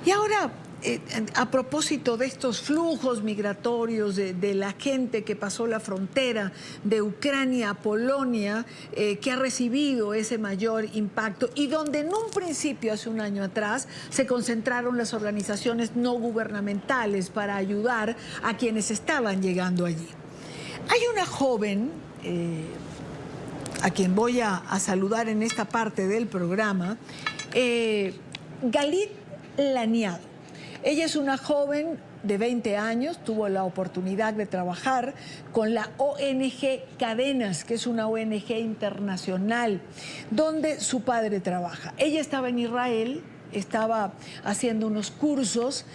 Y ahora, a propósito de estos flujos migratorios de la gente que pasó la frontera de Ucrania a Polonia, que ha recibido ese mayor impacto y donde en un principio, hace un año atrás, se concentraron las organizaciones no gubernamentales para ayudar a quienes estaban llegando allí. Hay una joven a quien voy a saludar en esta parte del programa, Galit Laniado. Ella es una joven de 20 años, tuvo la oportunidad de trabajar con la ONG Cadenas, que es una ONG internacional, donde su padre trabaja. Ella estaba en Israel, estaba haciendo unos cursos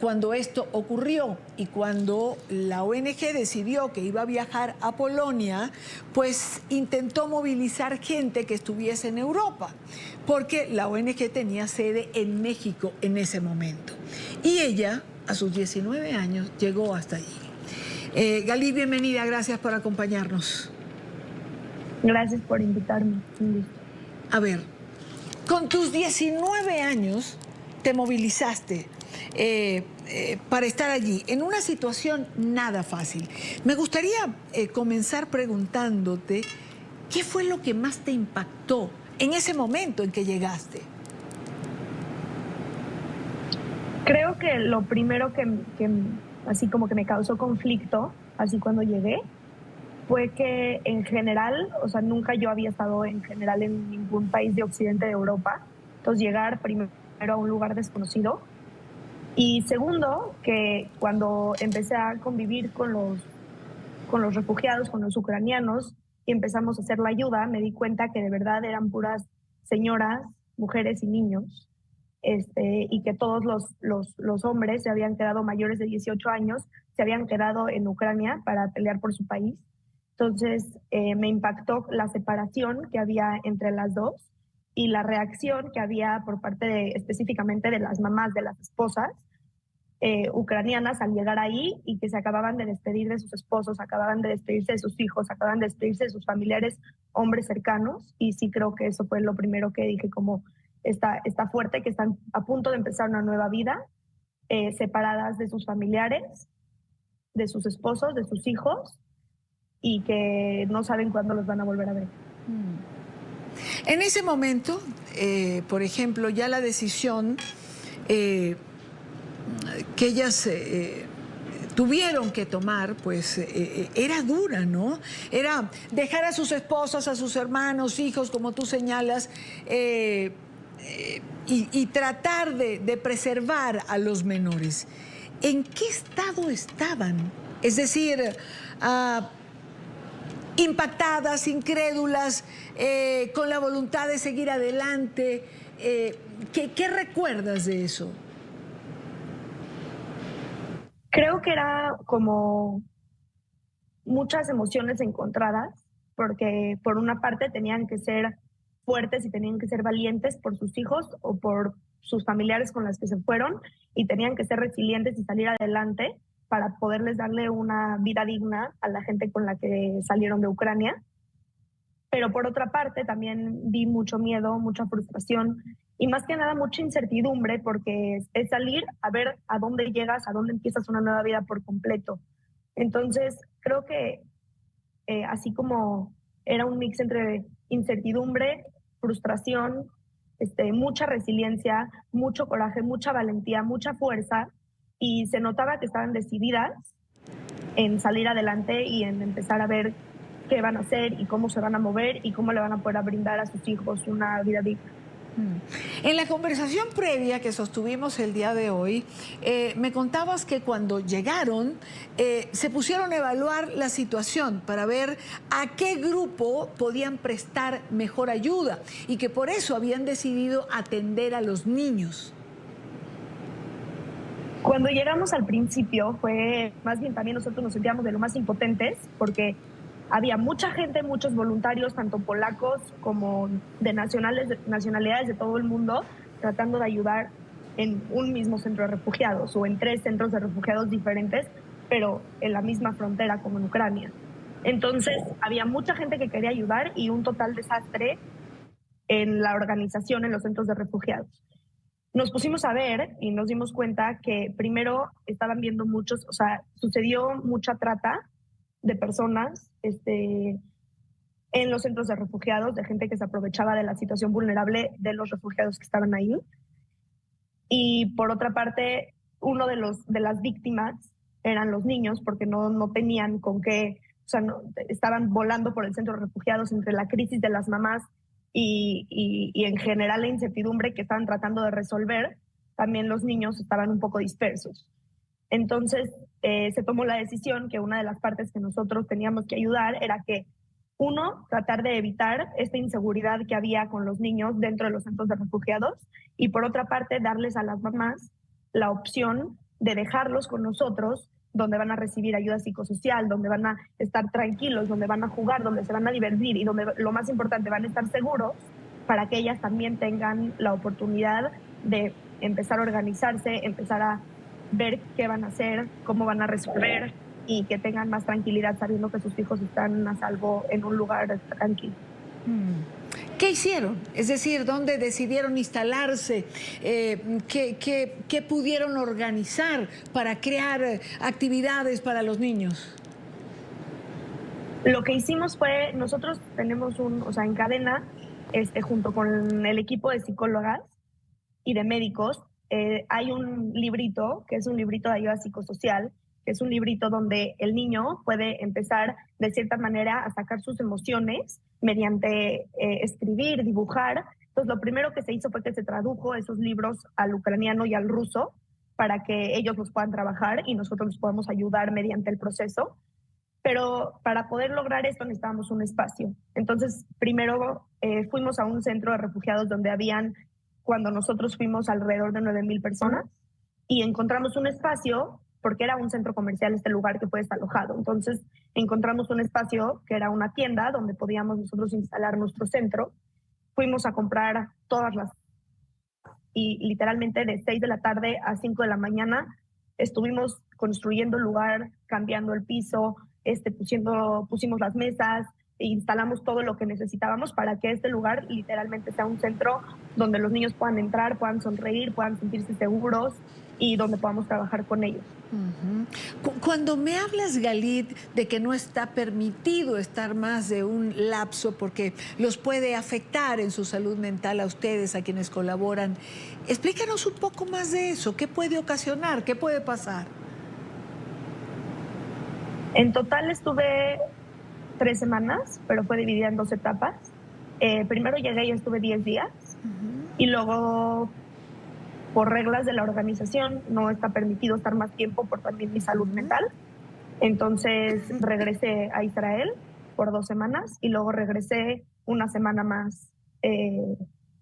cuando esto ocurrió, y cuando la ONG decidió que iba a viajar a Polonia, pues intentó movilizar gente que estuviese en Europa, porque la ONG tenía sede en México en ese momento. Y ella, a sus 19 años, llegó hasta allí. Galit, bienvenida, gracias por acompañarnos. Gracias por invitarme, un gusto. A ver, con tus 19 años te movilizaste para estar allí, en una situación nada fácil. Me gustaría comenzar preguntándote, ¿qué fue lo que más te impactó en ese momento en que llegaste? Creo que lo primero que así como que me causó conflicto, así cuando llegué, fue que en general, o sea, nunca yo había estado en general en ningún país de Occidente de Europa. Entonces llegar primero a un lugar desconocido. Y segundo, que cuando empecé a convivir con los refugiados, con los ucranianos, y empezamos a hacer la ayuda, me di cuenta que de verdad eran puras señoras, mujeres y niños. Y que todos los hombres se habían quedado mayores de 18 años, se habían quedado en Ucrania para pelear por su país. Entonces me impactó la separación que había entre las dos y la reacción que había por parte específicamente de las mamás, de las esposas ucranianas al llegar ahí, y que se acababan de despedir de sus esposos, acababan de despedirse de sus hijos, acababan de despedirse de sus familiares, hombres cercanos. Y sí creo que eso fue lo primero que dije, como está fuerte, que están a punto de empezar una nueva vida, separadas de sus familiares, de sus esposos, de sus hijos, y que no saben cuándo los van a volver a ver. En ese momento, por ejemplo, ya la decisión que ellas tuvieron que tomar, pues era dura, ¿no? Era dejar a sus esposas, a sus hermanos, hijos, como tú señalas, y tratar de preservar a los menores. ¿En qué estado estaban? Es decir, impactadas, incrédulas, con la voluntad de seguir adelante. ¿Qué recuerdas de eso? Creo que era como muchas emociones encontradas, porque por una parte tenían que ser fuertes y tenían que ser valientes por sus hijos o por sus familiares con las que se fueron, y tenían que ser resilientes y salir adelante para poderles darle una vida digna a la gente con la que salieron de Ucrania. Pero por otra parte también vi mucho miedo, mucha frustración y más que nada mucha incertidumbre, porque es salir a ver a dónde llegas, a dónde empiezas una nueva vida por completo. Entonces creo que así como era un mix entre incertidumbre, frustración, mucha resiliencia, mucho coraje, mucha valentía, mucha fuerza, y se notaba que estaban decididas en salir adelante y en empezar a ver qué van a hacer y cómo se van a mover y cómo le van a poder brindar a sus hijos una vida digna. En la conversación previa que sostuvimos el día de hoy, me contabas que cuando llegaron se pusieron a evaluar la situación para ver a qué grupo podían prestar mejor ayuda y que por eso habían decidido atender a los niños. Cuando llegamos al principio fue, más bien también nosotros nos sentíamos de lo más impotentes, porque había mucha gente, muchos voluntarios, tanto polacos como de nacionalidades de todo el mundo, tratando de ayudar en un mismo centro de refugiados o en 3 centros de refugiados diferentes, pero en la misma frontera como en Ucrania. Entonces había mucha gente que quería ayudar y un total desastre en la organización en los centros de refugiados. nos pusimos a ver y nos dimos cuenta que primero estaban viendo muchos, o sea, sucedió mucha trata de personas en los centros de refugiados, de gente que se aprovechaba de la situación vulnerable de los refugiados que estaban ahí. Y por otra parte, uno de las víctimas eran los niños, porque no tenían con qué, o sea, estaban volando por el centro de refugiados entre la crisis de las mamás y en general la incertidumbre que estaban tratando de resolver. También los niños estaban un poco dispersos. Entonces se tomó la decisión que una de las partes que nosotros teníamos que ayudar era que, uno, tratar de evitar esta inseguridad que había con los niños dentro de los centros de refugiados, y por otra parte darles a las mamás la opción de dejarlos con nosotros, donde van a recibir ayuda psicosocial, donde van a estar tranquilos, donde van a jugar, donde se van a divertir y donde, lo más importante, van a estar seguros, para que ellas también tengan la oportunidad de empezar a organizarse, empezar a ver qué van a hacer, cómo van a resolver, y que tengan más tranquilidad sabiendo que sus hijos están a salvo en un lugar tranquilo. ¿Qué hicieron? Es decir, ¿dónde decidieron instalarse? ¿Qué pudieron organizar para crear actividades para los niños? Lo que hicimos fue, nosotros tenemos o sea, en Cadena, junto con el equipo de psicólogas y de médicos, hay un librito, que es un librito de ayuda psicosocial, que es un librito donde el niño puede empezar de cierta manera a sacar sus emociones mediante escribir, dibujar. Entonces lo primero que se hizo fue que se tradujo esos libros al ucraniano y al ruso para que ellos los puedan trabajar y nosotros los podamos ayudar mediante el proceso. Pero para poder lograr esto necesitábamos un espacio. Entonces, primero fuimos a un centro de refugiados donde habían, cuando nosotros fuimos, alrededor de 9,000 personas, y encontramos un espacio, porque era un centro comercial este lugar que fue desalojado. Entonces, encontramos un espacio que era una tienda donde podíamos nosotros instalar nuestro centro. Fuimos a comprar todas las... Y literalmente de 6 de la tarde a 5 de la mañana estuvimos construyendo el lugar, cambiando el piso, pusimos las mesas, e instalamos todo lo que necesitábamos para que este lugar literalmente sea un centro donde los niños puedan entrar, puedan sonreír, puedan sentirse seguros y donde podamos trabajar con ellos. Cuando me hablas, Galit, de que no está permitido estar más de un lapso porque los puede afectar en su salud mental a ustedes, a quienes colaboran, explícanos un poco más de eso. ¿Qué puede ocasionar? ¿Qué puede pasar? En total estuve 3 semanas, pero fue dividida en 2 etapas. Primero llegué y estuve 10 días, y luego, por reglas de la organización, no está permitido estar más tiempo por también mi salud mental. Entonces regresé a Israel por 2 semanas y luego regresé una semana más,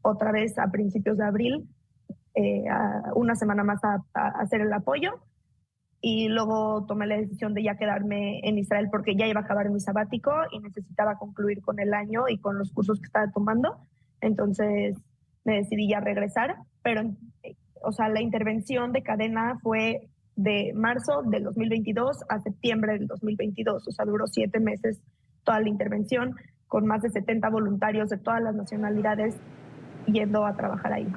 otra vez a principios de abril, una semana más a hacer el apoyo. Y luego tomé la decisión de ya quedarme en Israel porque ya iba a acabar mi sabático y necesitaba concluir con el año y con los cursos que estaba tomando. Entonces me decidí ya regresar, pero o sea, la intervención de Cadena fue de marzo del 2022 a septiembre del 2022, o sea, duró 7 meses toda la intervención, con más de 70 voluntarios de todas las nacionalidades yendo a trabajar ahí.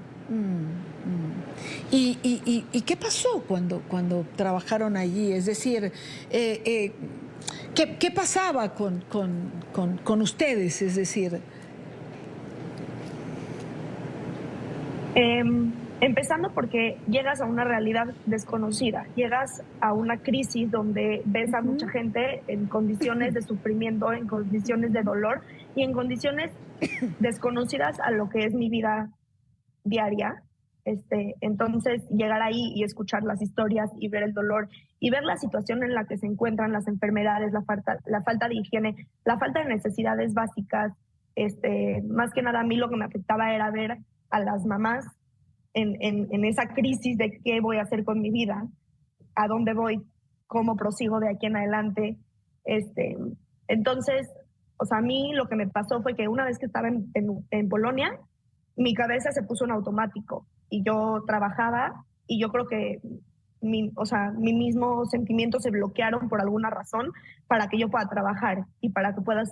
¿Y qué pasó cuando trabajaron allí? Es decir, ¿qué pasaba con ustedes? Es decir... Empezando porque llegas a una realidad desconocida, llegas a una crisis donde ves a mucha gente en condiciones de sufrimiento, en condiciones de dolor y en condiciones desconocidas a lo que es mi vida diaria. Entonces, llegar ahí y escuchar las historias y ver el dolor y ver la situación en la que se encuentran las enfermedades, la falta de higiene, la falta de necesidades básicas. Más que nada, a mí lo que me afectaba era ver a las mamás en esa crisis de qué voy a hacer con mi vida, a dónde voy, cómo prosigo de aquí en adelante. Entonces, o sea, a mí lo que me pasó fue que una vez que estaba en Polonia, mi cabeza se puso en automático y yo trabajaba y yo creo que o sea, mis mismos sentimientos se bloquearon por alguna razón para que yo pueda trabajar y para que pueda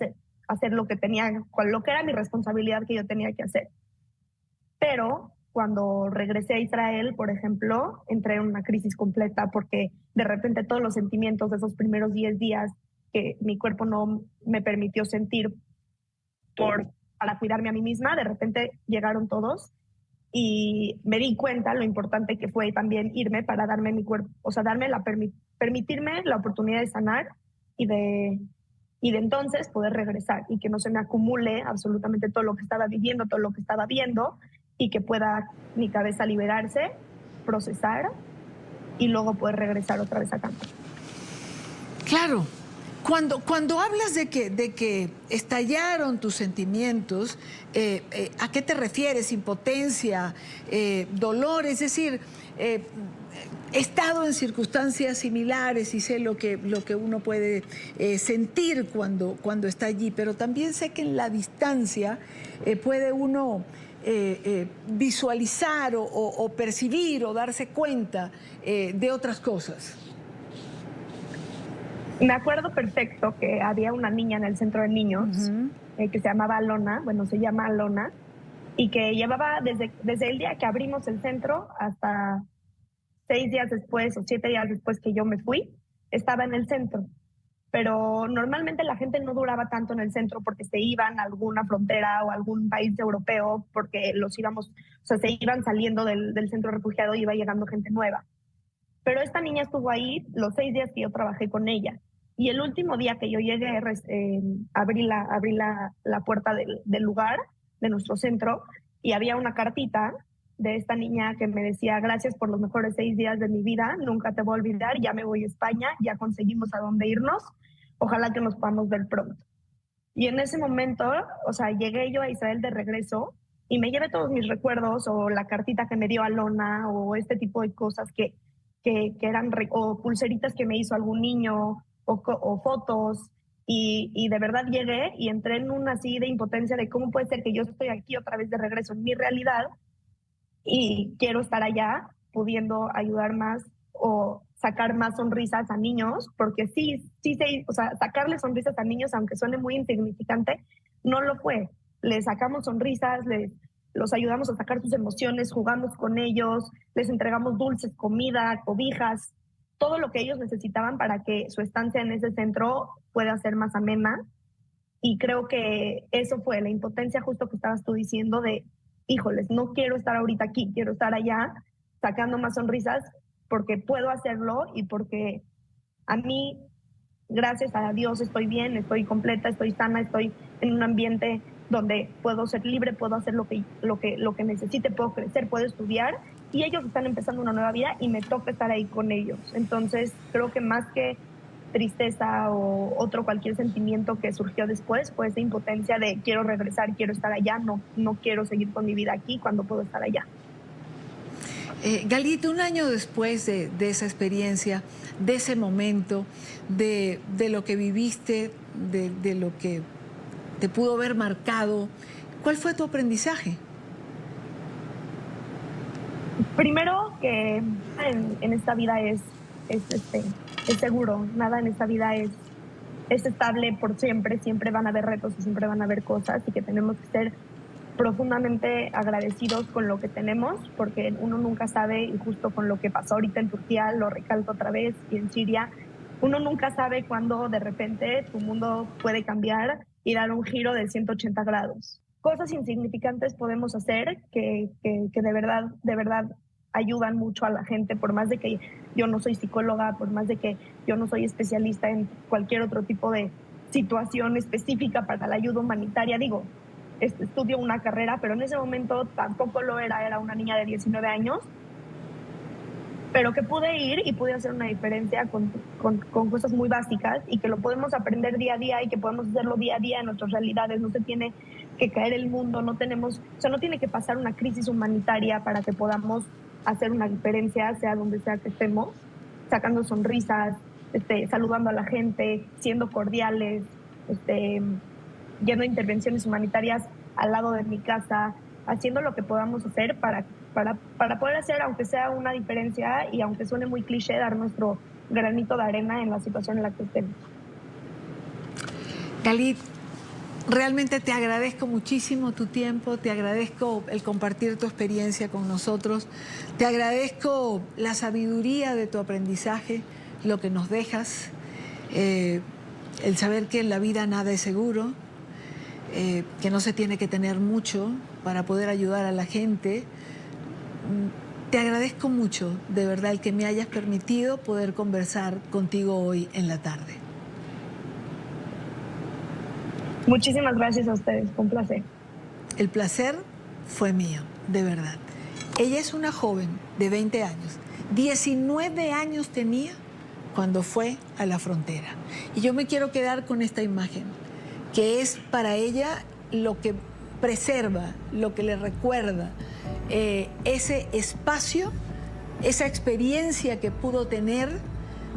hacer lo que era mi responsabilidad que yo tenía que hacer. Pero cuando regresé a Israel, por ejemplo, entré en una crisis completa porque de repente todos los sentimientos de esos primeros 10 días que mi cuerpo no me permitió sentir para cuidarme a mí misma, de repente llegaron todos y me di cuenta lo importante que fue también irme para darme mi cuerpo, o sea, permitirme la oportunidad de sanar y de entonces poder regresar y que no se me acumule absolutamente todo lo que estaba viviendo, todo lo que estaba viendo y que pueda mi cabeza liberarse, procesar y luego poder regresar otra vez a cantar. Claro. Cuando hablas de que estallaron tus sentimientos, ¿a qué te refieres? ¿Impotencia? ¿Dolor? Es decir, he estado en circunstancias similares y sé lo que uno puede sentir cuando está allí, pero también sé que en la distancia puede uno visualizar o percibir o darse cuenta de otras cosas. Me acuerdo perfecto que había una niña en el centro de niños que se llamaba Alona, bueno, se llama Alona, y que llevaba desde el día que abrimos el centro hasta 6 días después o 7 días después que yo me fui, estaba en el centro. Pero normalmente la gente no duraba tanto en el centro porque se iban a alguna frontera o algún país europeo porque se iban saliendo del centro refugiado y iba llegando gente nueva. Pero esta niña estuvo ahí los 6 días que yo trabajé con ella. Y el último día que yo llegué, abrí la puerta del lugar, de nuestro centro, y había una cartita de esta niña que me decía: gracias por los mejores 6 días de mi vida, nunca te voy a olvidar, ya me voy a España, ya conseguimos a dónde irnos, ojalá que nos podamos ver pronto. Y en ese momento, o sea, llegué yo a Israel de regreso y me llevé todos mis recuerdos o la cartita que me dio Alona o este tipo de cosas que eran, o pulseritas que me hizo algún niño o fotos. Y de verdad llegué y entré en una así de impotencia de cómo puede ser que yo estoy aquí otra vez de regreso en mi realidad y quiero estar allá pudiendo ayudar más o sacar más sonrisas a niños, porque o sea, sacarle sonrisas a niños, aunque suene muy insignificante, no lo fue. Les sacamos sonrisas, los ayudamos a sacar sus emociones, jugamos con ellos, les entregamos dulces, comida, cobijas, todo lo que ellos necesitaban para que su estancia en ese centro pueda ser más amena. Y creo que eso fue la impotencia justo que estabas tú diciendo de, híjoles, no quiero estar ahorita aquí, quiero estar allá sacando más sonrisas porque puedo hacerlo y porque a mí, gracias a Dios, estoy bien, estoy completa, estoy sana, estoy en un ambiente donde puedo ser libre, puedo hacer lo que necesite, puedo crecer, puedo estudiar y ellos están empezando una nueva vida y me toca estar ahí con ellos. Entonces, creo que más que tristeza o cualquier sentimiento que surgió después fue esa impotencia de quiero regresar, quiero estar allá, no quiero seguir con mi vida aquí cuando puedo estar allá. Galit, un año después de esa experiencia, de ese momento, de lo que viviste, de lo que te pudo haber marcado, ¿cuál fue tu aprendizaje? Primero que en esta vida es seguro, nada en esta vida es estable por siempre, siempre van a haber retos y siempre van a haber cosas y que tenemos que ser profundamente agradecidos con lo que tenemos, porque uno nunca sabe, y justo con lo que pasó ahorita en Turquía, lo recalco otra vez, y en Siria, uno nunca sabe cuándo de repente tu mundo puede cambiar y dar un giro de 180 grados. Cosas insignificantes podemos hacer que de verdad ayudan mucho a la gente, por más de que yo no soy psicóloga, por más de que yo no soy especialista en cualquier otro tipo de situación específica para la ayuda humanitaria. Digo, estudio una carrera, pero en ese momento tampoco lo era una niña de 19 años, pero que pude ir y pude hacer una diferencia con cosas muy básicas y que lo podemos aprender día a día y que podemos hacerlo día a día en nuestras realidades. No se tiene que caer el mundo, no tiene que pasar una crisis humanitaria para que podamos hacer una diferencia, sea donde sea que estemos, sacando sonrisas, saludando a la gente, siendo cordiales, yendo a intervenciones humanitarias al lado de mi casa, haciendo lo que podamos hacer para poder hacer, aunque sea una diferencia y aunque suene muy cliché, dar nuestro granito de arena en la situación en la que estemos. Galit, Realmente te agradezco muchísimo tu tiempo, te agradezco el compartir tu experiencia con nosotros, te agradezco la sabiduría de tu aprendizaje, lo que nos dejas, el saber que en la vida nada es seguro, que no se tiene que tener mucho para poder ayudar a la gente. Te agradezco mucho, de verdad, el que me hayas permitido poder conversar contigo hoy en la tarde. Muchísimas gracias a ustedes, fue un placer. El placer fue mío, de verdad. Ella es una joven de 20 años. 19 años tenía cuando fue a la frontera. Y yo me quiero quedar con esta imagen, que es para ella lo que preserva, lo que le recuerda ese espacio, esa experiencia que pudo tener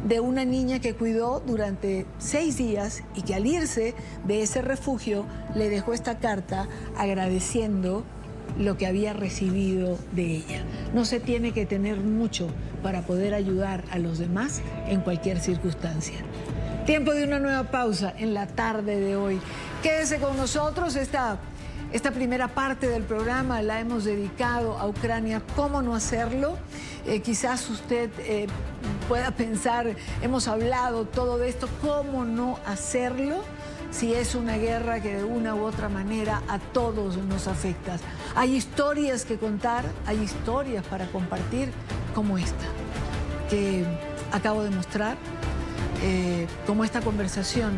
de una niña que cuidó durante 6 días y que al irse de ese refugio le dejó esta carta agradeciendo lo que había recibido de ella. No se tiene que tener mucho para poder ayudar a los demás en cualquier circunstancia. Tiempo de una nueva pausa en la tarde de hoy. Quédese con nosotros. Esta primera parte del programa la hemos dedicado a Ucrania. ¿Cómo no hacerlo? Quizás usted pueda pensar, hemos hablado todo de esto, ¿cómo no hacerlo? Si es una guerra que de una u otra manera a todos nos afecta. Hay historias que contar, hay historias para compartir como esta, que acabo de mostrar, como esta conversación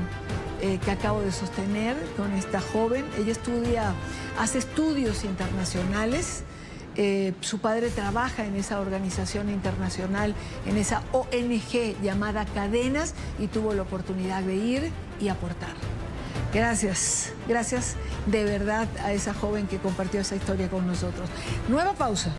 que acabo de sostener con esta joven. Ella hace estudios internacionales. Su padre trabaja en esa organización internacional, en esa ONG llamada Cadenas, y tuvo la oportunidad de ir y aportar. Gracias de verdad a esa joven que compartió esa historia con nosotros. Nueva pausa.